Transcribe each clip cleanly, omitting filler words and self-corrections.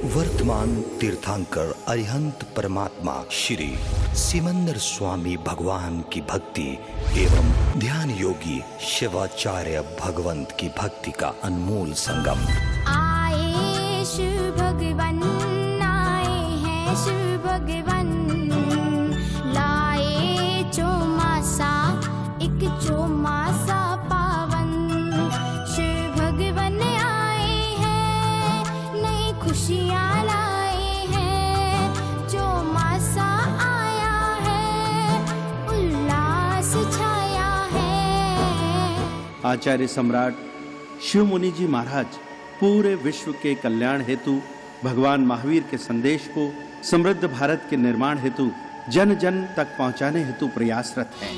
वर्तमान तीर्थंकर अरिहंत परमात्मा श्री सिमंदर स्वामी भगवान की भक्ति एवं ध्यान योगी शिवाचार्य भगवंत की भक्ति का अनमोल संगम। आए शिव भगवान, आए हैं शिव भगवान, लाए चौमासा, एक चौमासा पावन। शिव भगवान आए हैं, नई खुशियाँ लाए हैं, चौमासा आया है, उल्लास छाया है। आचार्य सम्राट शिव मुनि जी महाराज पूरे विश्व के कल्याण हेतु भगवान महावीर के संदेश को समृद्ध भारत के निर्माण हेतु जन जन तक पहुंचाने हेतु प्रयासरत हैं।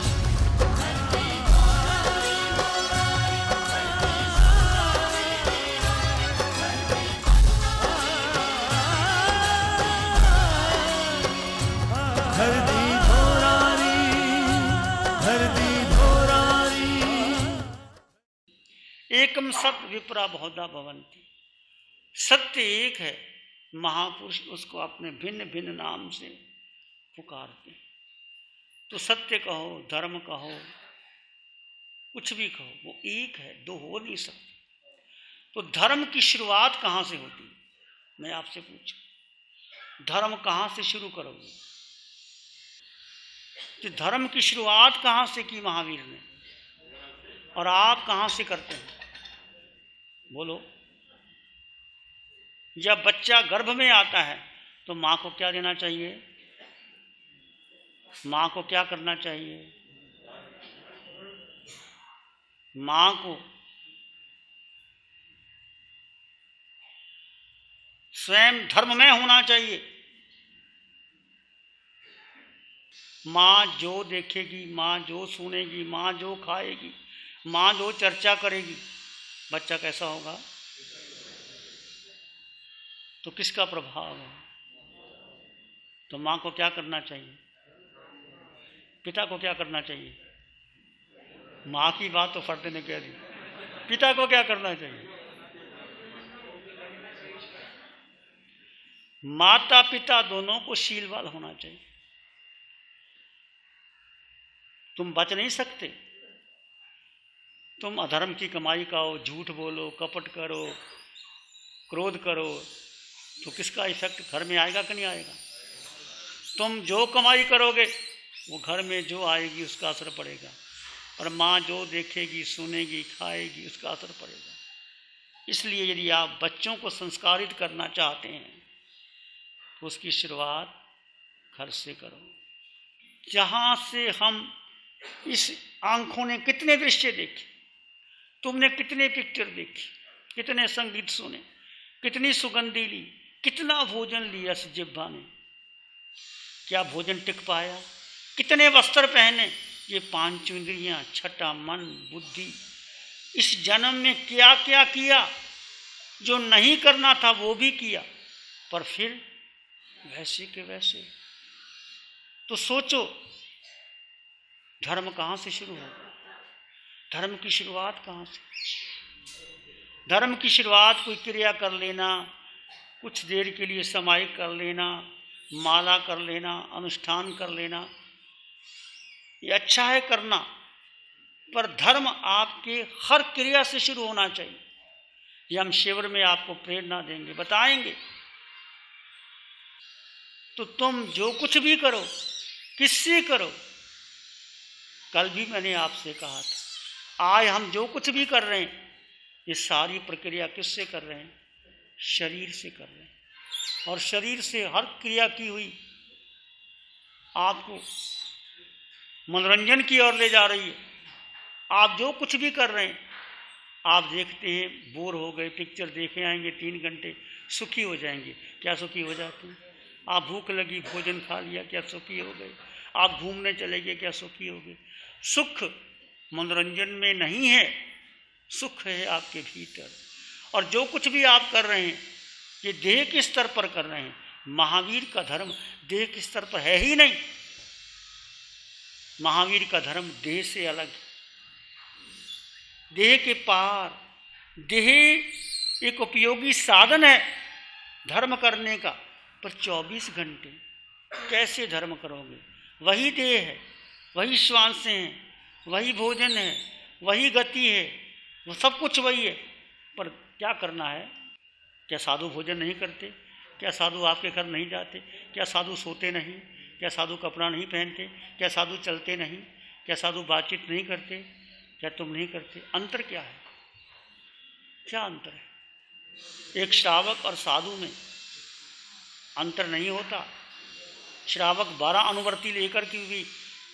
एकम सत विप्रा बहुधा भवन्ति। सत्य एक है, महापुरुष उसको अपने भिन्न भिन्न नाम से पुकारते हैं। तो सत्य कहो, धर्म कहो, कुछ भी कहो, वो एक है, दो हो नहीं सकते। तो धर्म की शुरुआत कहाँ से होती? मैं आपसे पूछूं, धर्म कहाँ से शुरू करोगे? तो धर्म की शुरुआत कहाँ से की महावीर ने, और आप कहाँ से करते हैं? बोलो। जब बच्चा गर्भ में आता है तो माँ को क्या देना चाहिए? माँ को क्या करना चाहिए? माँ को स्वयं धर्ममय होना चाहिए। माँ जो देखेगी, माँ जो सुनेगी, माँ जो खाएगी, माँ जो चर्चा करेगी, बच्चा कैसा होगा? तो किसका प्रभाव है? तो माँ को क्या करना चाहिए? पिता को क्या करना चाहिए? माँ की बात तो फर्द ने कह दी, पिता को क्या करना चाहिए? माता पिता दोनों को शीलवान होना चाहिए। तुम बच नहीं सकते। तुम अधर्म की कमाई खाओ, झूठ बोलो, कपट करो, क्रोध करो, तो किसका इफेक्ट घर में आएगा कि नहीं आएगा? तुम जो कमाई करोगे वो घर में जो आएगी उसका असर पड़ेगा, और माँ जो देखेगी, सुनेगी, खाएगी, उसका असर पड़ेगा। इसलिए यदि आप बच्चों को संस्कारित करना चाहते हैं तो उसकी शुरुआत घर से करो। जहाँ से हम इस आंखों ने कितने दृश्य देखे, तुमने कितने पिक्चर देखी, कितने संगीत सुने, कितनी सुगंधी ली, कितना भोजन लिया इस जिह्वा ने, क्या भोजन टिक पाया? कितने वस्त्र पहने? ये पांच इंद्रियां, छठा मन, बुद्धि, इस जन्म में क्या क्या किया? जो नहीं करना था वो भी किया, पर फिर वैसे के वैसे। तो सोचो, धर्म कहाँ से शुरू होगा? धर्म की शुरुआत कहाँ से? धर्म की शुरुआत कोई क्रिया कर लेना, कुछ देर के लिए समाहित कर लेना, माला कर लेना, अनुष्ठान कर लेना, ये अच्छा है करना, पर धर्म आपके हर क्रिया से शुरू होना चाहिए। ये हम शिविर में आपको प्रेरणा देंगे, बताएंगे। तो तुम जो कुछ भी करो, किससे करो? कल भी मैंने आपसे कहा था, आज हम जो कुछ भी कर रहे हैं ये सारी प्रक्रिया किससे कर रहे हैं? शरीर से कर रहे हैं। और शरीर से हर क्रिया की हुई आपको मनोरंजन की ओर ले जा रही है। आप जो कुछ भी कर रहे हैं, आप देखते हैं, बोर हो गए, पिक्चर देखे आएंगे 3 घंटे, सुखी हो जाएंगे। क्या सुखी हो जाते हैं? आप भूख लगी, भोजन खा लिया, क्या सुखी हो गए? आप घूमने चले गए, क्या सुखी हो गए? सुख मनोरंजन में नहीं है, सुख है आपके भीतर। और जो कुछ भी आप कर रहे हैं ये देह के स्तर पर कर रहे हैं। महावीर का धर्म देह के स्तर पर है ही नहीं। महावीर का धर्म देह से अलग है, देह के पार। देह एक उपयोगी साधन है, धर्म करने का, पर 24 घंटे कैसे धर्म करोगे? वही देह है, वही श्वासें हैं, वही भोजन है, वही गति है, वो सब कुछ वही है, पर क्या करना है? क्या साधु भोजन नहीं करते? क्या साधु आपके घर नहीं जाते? क्या साधु सोते नहीं? क्या साधु कपड़ा नहीं पहनते? क्या साधु चलते नहीं? क्या साधु बातचीत नहीं करते? क्या तुम नहीं करते? अंतर क्या है? क्या अंतर है? एक श्रावक और साधु में अंतर नहीं होता। श्रावक 12 अनुवर्ती लेकर के भी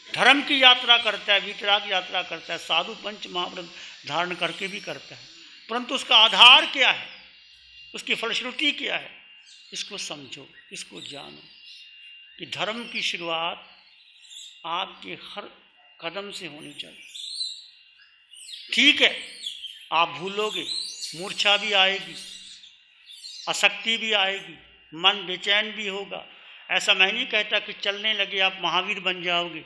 धर्म की यात्रा करता है, वितराग यात्रा करता है, साधु पंच महाव्रत धारण करके भी करता है, परंतु उसका आधार क्या है, उसकी फलश्रुति क्या है, इसको समझो, इसको जानो कि धर्म की शुरुआत आपके हर कदम से होनी चाहिए। ठीक है, आप भूलोगे, मूर्छा भी आएगी, आसक्ति भी आएगी, मन बेचैन भी होगा। ऐसा मैं नहीं कहता कि चलने लगे आप महावीर बन जाओगे,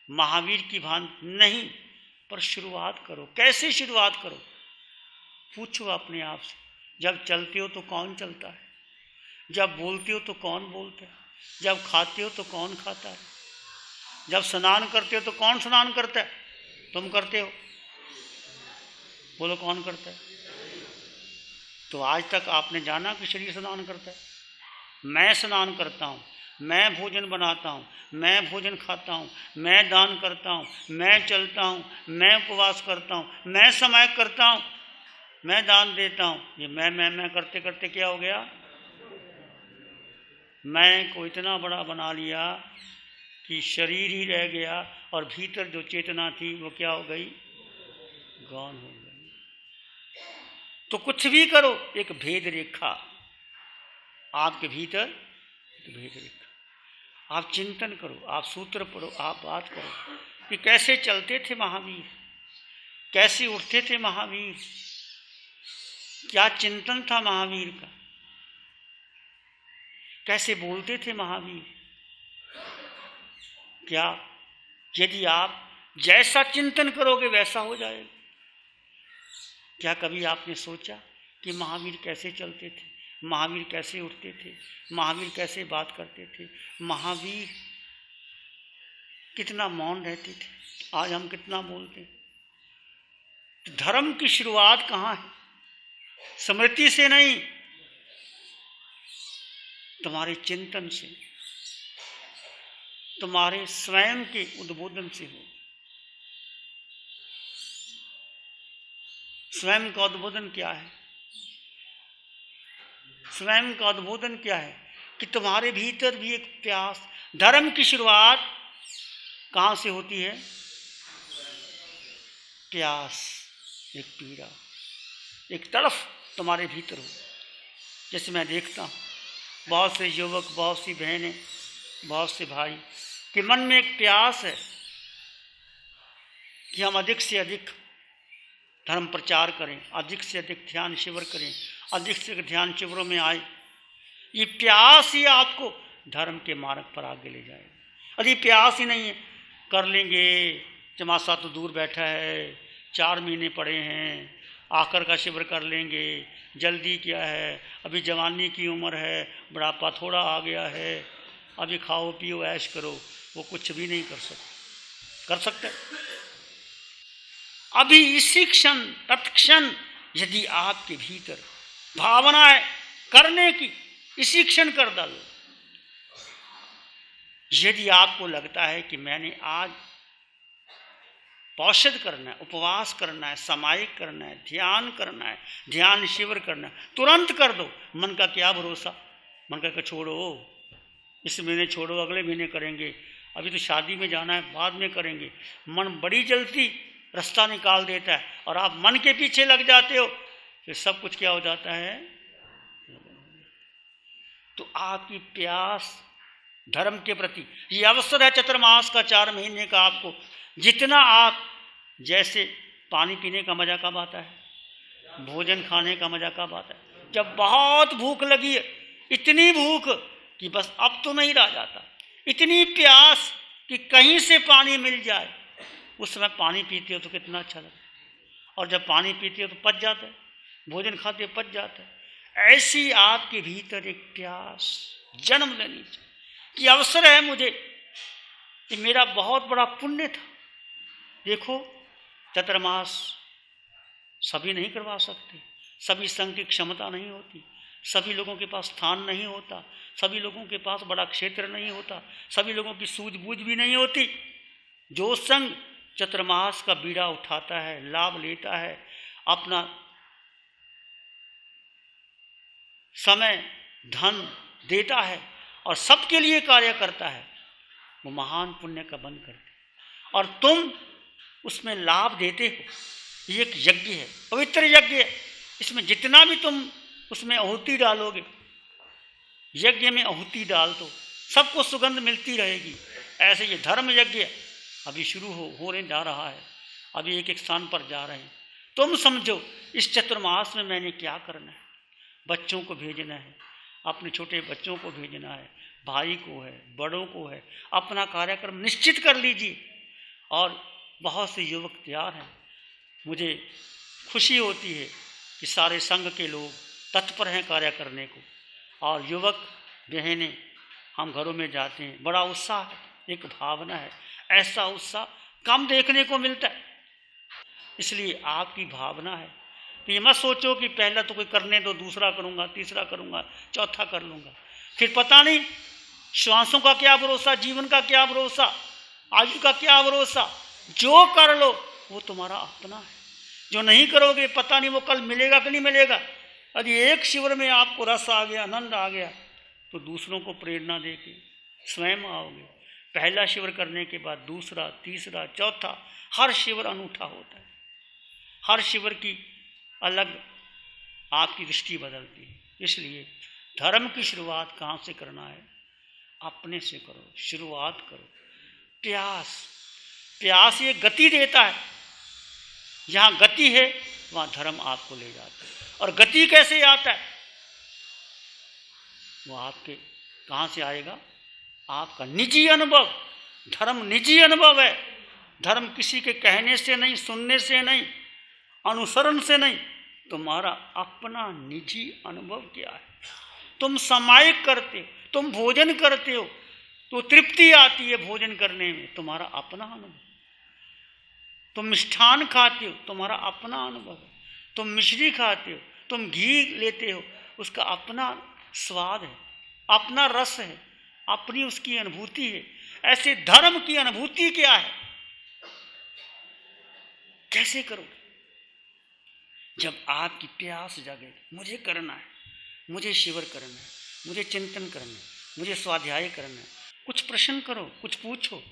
महावीर की भांति नहीं, पर शुरुआत करो। कैसे शुरुआत करो? पूछो अपने आप से। जब चलते हो तो कौन चलता है? जब बोलते हो तो कौन बोलता है? जब खाते हो तो कौन खाता है? जब स्नान करते हो तो कौन स्नान करता है? तुम करते हो? बोलो कौन करता है? तो आज तक आपने जाना कि शरीर स्नान करता है? मैं स्नान करता हूँ, मैं भोजन बनाता हूँ, मैं भोजन खाता हूँ, मैं दान करता हूँ, मैं चलता हूँ, मैं उपवास करता हूँ, मैं समय करता हूँ, मैं दान देता हूँ। ये मैं करते करते क्या हो गया? मैं को इतना बड़ा बना लिया कि शरीर ही रह गया और भीतर जो चेतना थी वो क्या हो गई? गौण हो गई। तो कुछ भी करो, एक भेद रेखा आपके भीतर, एक भेद रेखा। आप चिंतन करो, आप सूत्र पढ़ो, आप बात करो कि कैसे चलते थे महावीर, कैसे उठते थे महावीर, क्या चिंतन था महावीर का, कैसे बोलते थे महावीर। क्या यदि आप जैसा चिंतन करोगे वैसा हो जाएगा? क्या कभी आपने सोचा कि महावीर कैसे चलते थे, महावीर कैसे उठते थे, महावीर कैसे बात करते थे, महावीर कितना मौन रहते थे? आज हम कितना बोलते हैं। धर्म की शुरुआत कहाँ है? स्मृति से नहीं, तुम्हारे चिंतन से, तुम्हारे स्वयं के उद्बोधन से हो। स्वयं का उद्बोधन क्या है? स्वयं का उद्बोधन क्या है? कि तुम्हारे भीतर भी एक प्यास। धर्म की शुरुआत कहाँ से होती है? प्यास, एक पीड़ा, एक तड़फ तुम्हारे भीतर हो। जैसे मैं देखता हूँ बहुत से युवक, बहुत सी बहनें, बहुत से भाई के मन में एक प्यास है कि हम अधिक से अधिक धर्म प्रचार करें, अधिक से अधिक ध्यान शिविर करें, अधिक से अधिक ध्यान शिविरों में आए। ये प्यास ही आपको धर्म के मार्ग पर आगे ले जाएगा। यदि प्यास ही नहीं है, कर लेंगे, चमासा तो दूर बैठा है, 4 महीने पड़े हैं, आकर का शिविर कर लेंगे, जल्दी क्या है, अभी जवानी की उम्र है, बुढ़ापा थोड़ा आ गया है, अभी खाओ पियो ऐश करो, वो कुछ भी नहीं कर सकते। अभी इसी क्षण, तत्क्षण यदि आपके भीतर भावना है करने की, इसी क्षण कर डालो। यदि आपको लगता है कि मैंने आज पौषध करना है, उपवास करना है, सामायिक करना है, ध्यान करना है, ध्यान शिविर करना है, तुरंत कर दो। मन का क्या भरोसा? मन का छोड़ो, इस महीने छोड़ो, अगले महीने करेंगे, अभी तो शादी में जाना है, बाद में करेंगे। मन बड़ी जल्दी रास्ता निकाल देता है और आप मन के पीछे लग जाते हो, फिर सब कुछ क्या हो जाता है? तो आपकी प्यास धर्म के प्रति, ये अवसर है चतुर्मास का, 4 महीने का। आपको जितना आप, जैसे पानी पीने का मजा कब आता है? भोजन खाने का मजा कब आता है? जब बहुत भूख लगी है, इतनी भूख कि बस अब तो नहीं रह जाता, इतनी प्यास कि कहीं से पानी मिल जाए, उस समय पानी पीते हो तो कितना अच्छा लगता है। और जब पानी पीते हो तो पच जाता है, भोजन खाते हो पच जाता है। ऐसी आपके भीतर एक प्यास जन्म लेनी चाहिए कि अवसर है मुझे, कि मेरा बहुत बड़ा पुण्य था। देखो, चतुर्मास सभी नहीं करवा सकते, सभी संघ की क्षमता नहीं होती, सभी लोगों के पास स्थान नहीं होता, सभी लोगों के पास बड़ा क्षेत्र नहीं होता, सभी लोगों की सूझबूझ भी नहीं होती। जो संघ चतुर्मास का बीड़ा उठाता है, लाभ लेता है, अपना समय धन देता है और सबके लिए कार्य करता है, वो महान पुण्य का बन करते, और तुम उसमें लाभ देते हो। ये एक यज्ञ है, पवित्र यज्ञ है। इसमें जितना भी तुम उसमें आहुति डालोगे, यज्ञ में आहुति डाल दो, सबको सुगंध मिलती रहेगी। ऐसे ये धर्म यज्ञ अभी शुरू होने जा रहा है, अभी एक एक स्थान पर जा रहे हैं। तुम समझो इस चतुर्मास में मैंने क्या करना है। बच्चों को भेजना है, अपने छोटे बच्चों को भेजना है, भाई को है, बड़ों को है, अपना कार्यक्रम निश्चित कर लीजिए। और बहुत से युवक तैयार हैं, मुझे खुशी होती है कि सारे संघ के लोग तत्पर हैं कार्य करने को, और युवक बहनें हम घरों में जाते हैं, बड़ा उत्साह है, एक भावना है। ऐसा उत्साह कम देखने को मिलता है। इसलिए आपकी भावना है कि ये मत सोचो कि पहला तो कोई करने दो, दूसरा करूँगा, तीसरा करूँगा, चौथा कर लूँगा, फिर पता नहीं श्वासों का क्या भरोसा, जीवन का क्या भरोसा, आयु का क्या भरोसा। जो कर लो वो तुम्हारा अपना है, जो नहीं करोगे पता नहीं वो कल मिलेगा कि नहीं मिलेगा। यदि एक शिविर में आपको रस आ गया, आनंद आ गया, तो दूसरों को प्रेरणा देके स्वयं आओगे। पहला शिविर करने के बाद दूसरा, तीसरा, चौथा, हर शिविर अनूठा होता है, हर शिविर की अलग आपकी दृष्टि बदलती है। इसलिए धर्म की शुरुआत कहाँ से करना है? अपने से करो, शुरुआत करो। प्यास ये गति देता है, जहाँ गति है वहाँ धर्म आपको ले जाता है। और गति कैसे आता है? वो आपके कहाँ से आएगा? आपका निजी अनुभव। धर्म निजी अनुभव है। धर्म किसी के कहने से नहीं, सुनने से नहीं, अनुसरण से नहीं, तुम्हारा अपना निजी अनुभव क्या है। तुम सामायिक करते हो, तुम भोजन करते हो तो तृप्ति आती है भोजन करने में, तुम्हारा अपना अनुभव। तुम मिष्ठान खाते हो, तुम्हारा अपना अनुभव है। तुम मिश्री खाते हो, तुम घी लेते हो, उसका अपना स्वाद है, अपना रस है, अपनी उसकी अनुभूति है। ऐसे धर्म की अनुभूति क्या है? कैसे करोगे? जब आपकी प्यास जागे, मुझे करना है, मुझे शिविर करना है, मुझे चिंतन करना है, मुझे स्वाध्याय करना है। कुछ प्रश्न करो, कुछ पूछो।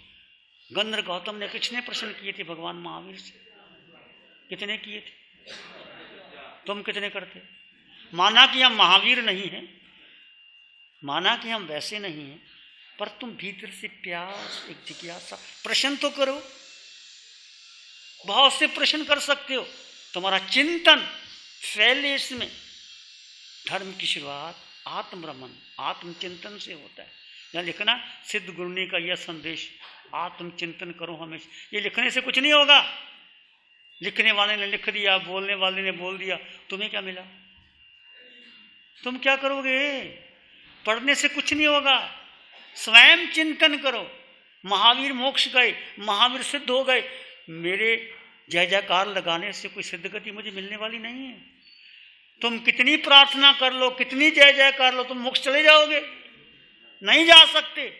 गंधर्व गौतम ने कितने प्रश्न किए थे भगवान महावीर से? कितने किए थे? तुम कितने करते? माना कि हम महावीर नहीं हैं, माना कि हम वैसे नहीं हैं, पर तुम भीतर से प्यास, एक जिज्ञासा, प्रश्न तो करो। बहुत से प्रश्न कर सकते हो। तुम्हारा चिंतन फैले इसमें। धर्म की शुरुआत आत्मरमन, आत्मचिंतन से होता है। यहाँ लिखना सिद्ध गुरु ने का यह संदेश, आत्मचिंतन करो हमेशा। ये लिखने से कुछ नहीं होगा। लिखने वाले ने लिख दिया, बोलने वाले ने बोल दिया, तुम्हें क्या मिला? तुम क्या करोगे? पढ़ने से कुछ नहीं होगा। स्वयं चिंतन करो। महावीर मोक्ष गए, महावीर सिद्ध हो गए, मेरे जय जयकार लगाने से कोई सिद्ध गति मुझे मिलने वाली नहीं है। तुम कितनी प्रार्थना कर लो, कितनी जय जय कर लो, तुम मोक्ष चले जाओगे? नहीं जा सकते।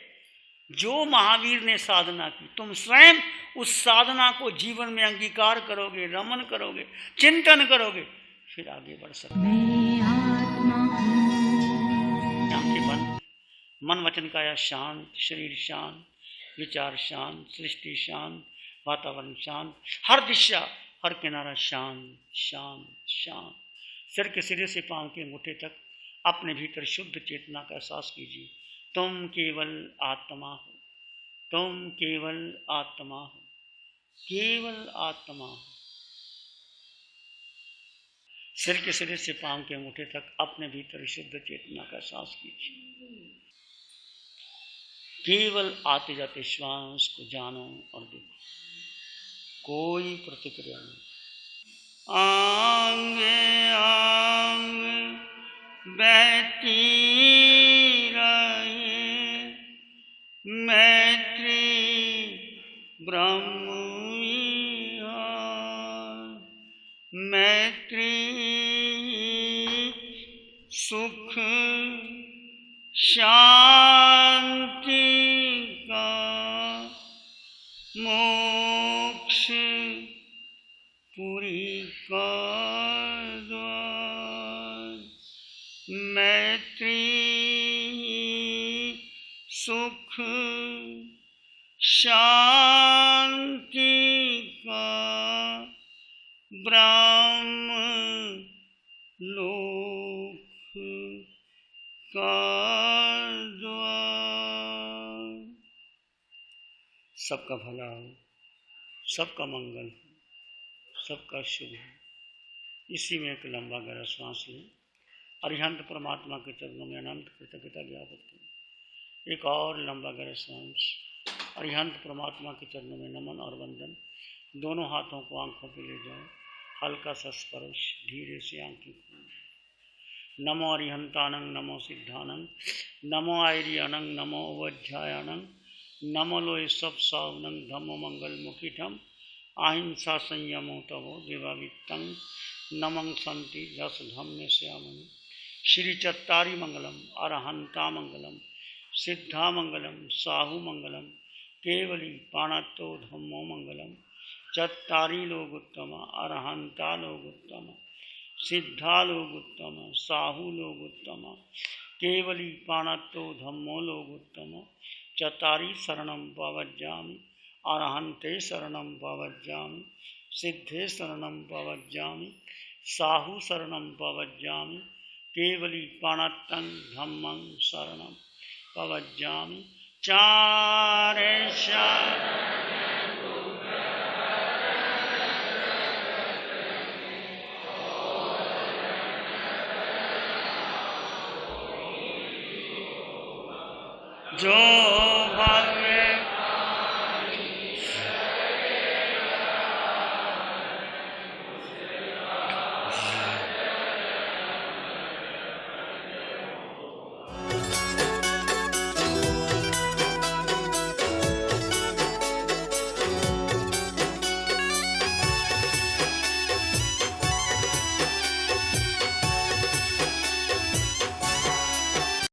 जो महावीर ने साधना की, तुम स्वयं उस साधना को जीवन में अंगीकार करोगे, रमन करोगे, चिंतन करोगे, फिर आगे बढ़ सकते। मन वचन काया शांत, शरीर शांत, विचार शांत, सृष्टि शांत, वातावरण शांत, हर दिशा, हर किनारा शांत शांत शांत। सिर के सिरे से पांव के अंगूठे तक अपने भीतर शुद्ध चेतना का एहसास कीजिए। तुम केवल आत्मा हो, तुम केवल आत्मा हो, केवल आत्मा हो। सिर के सिरे से पांव के अंगूठे तक अपने भीतर शुद्ध चेतना का एहसास कीजिए। केवल आते जाते श्वास को जानो और देखो। कोई प्रतिक्रिया नहीं। आंगे आंगे बहती रहे मैत्री ब्रह्म विहार। मैत्री सुख शांति का मोक्ष पुरी का द्वार। मैत्री सुख शांति का ब्रह्म लोक का द्वार। सबका भला हो, सबका मंगल हो, सबका शुभ हो। इसी में एक लंबा गहरा श्वास लें। अरिहंत परमात्मा के चरणों में अनंत कृतज्ञता ज्ञापित करें। एक और लंबा गहरा श्वास। अरिहंत परमात्मा के चरणों में नमन और वंदन। दोनों हाथों को आंखों पे ले जाओ। हल्का सा स्पर्श, धीरे से आंखें खोलें। नमो अरिहंतानंग, नमो सिद्धानंग, नमो आयरियानंग, नमो वज्रायानंग, नमो लोय सब सावनंग, धम्मो मंगल मुखिठम, अहिंसा संयमो तवो देवावित्तंग, नमं संति जस धम्य श्यामन। श्री चत्तारी मंगलम, अरहंता मंगलम, सिद्धा मंगलम, साहु मंगलम, केवली पाणत्तो धम्मो मंगलम। चत्तारी लोग उत्तम, अरहंता लोग उत्तम, सिद्धा लोग उत्तम, साहु लोग उत्तम, केवली पाणत्तो धम्मो लोग उत्तम। चत्तारी शरणं पवज्जामि, अरहंते शरणं पवज्जामि, सिद्धे शरणं पवज्जामि, साहु शरणं पवज्जामि, केवली पाणत्तं धम्मं शरणं पवज्जामि। चारे जो